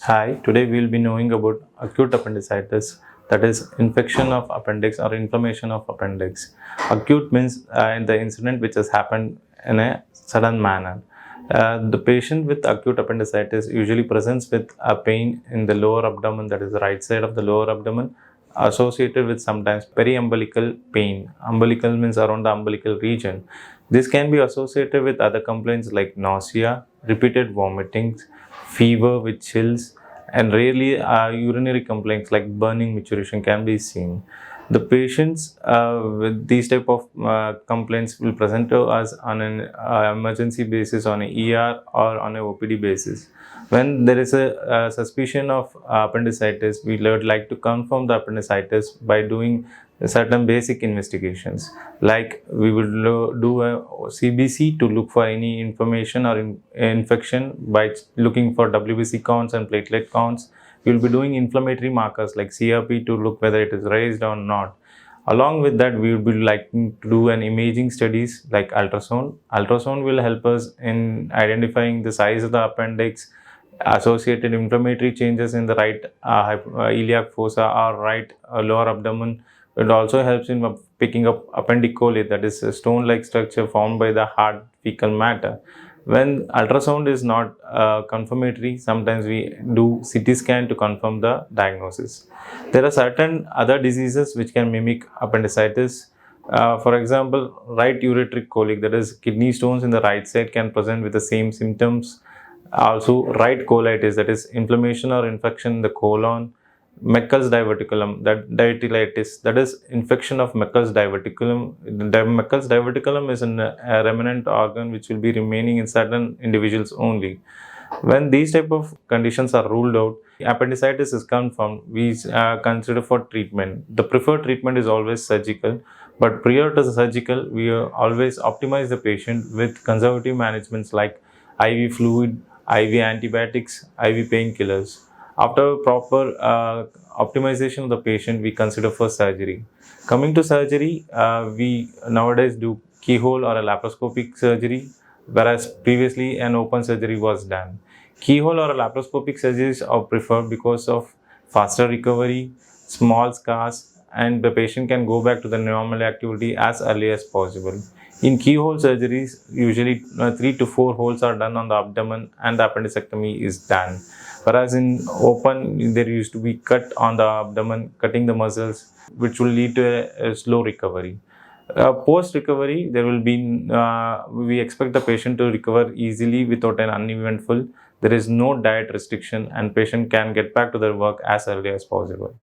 Hi, today we will be knowing about acute appendicitis, that is infection of appendix or inflammation of appendix. Acute means in the incident which has happened in a sudden manner. The patient with acute appendicitis usually presents with a pain in the lower abdomen, that is the right side of the lower abdomen, associated with sometimes periumbilical pain. Umbilical means around the umbilical region. This can be associated with other complaints like nausea, repeated vomitings, fever with chills, and rarely urinary complaints like burning micturition can be seen. The patients with these type of complaints will present to us on an emergency basis, on a ER or on a OPD basis. When there is a suspicion of appendicitis, we would like to confirm the appendicitis by doing certain basic investigations. Like we will do a CBC to look for any information or infection by looking for WBC counts and platelet counts. We will be doing inflammatory markers like CRP to look whether it is raised or not. Along with that, we will be liking to do an imaging studies like ultrasound. Ultrasound will help us in identifying the size of the appendix, associated inflammatory changes in the right iliac fossa or right lower abdomen. It also helps in picking up appendicolate, that is a stone-like structure formed by the hard fecal matter. When ultrasound is not confirmatory, sometimes we do CT scan to confirm the diagnosis. There are certain other diseases which can mimic appendicitis. For example, right ureteric colic, that is kidney stones in the right side, can present with the same symptoms. Also, right colitis, that is inflammation or infection in the colon. Meckel's diverticulum, that dentilitis, that is infection of Meckel's diverticulum. Meckel's diverticulum is a remnant organ which will be remaining in certain individuals only. When these type of conditions are ruled out, appendicitis is confirmed, we consider for treatment. The preferred treatment is always surgical, but prior to the surgical, we always optimize the patient with conservative managements like IV fluid, IV antibiotics, IV painkillers. After proper optimization of the patient, we consider for surgery. Coming to surgery, we nowadays do keyhole or a laparoscopic surgery, whereas previously an open surgery was done. Keyhole or laparoscopic surgeries are preferred because of faster recovery, small scars, and the patient can go back to the normal activity as early as possible. In keyhole surgeries, usually 3 to 4 holes are done on the abdomen and the appendicectomy is done. Whereas in open, there used to be cut on the abdomen, cutting the muscles, which will lead to a slow recovery. Post recovery, there will be we expect the patient to recover easily without an uneventful. There is no diet restriction, and patient can get back to their work as early as possible.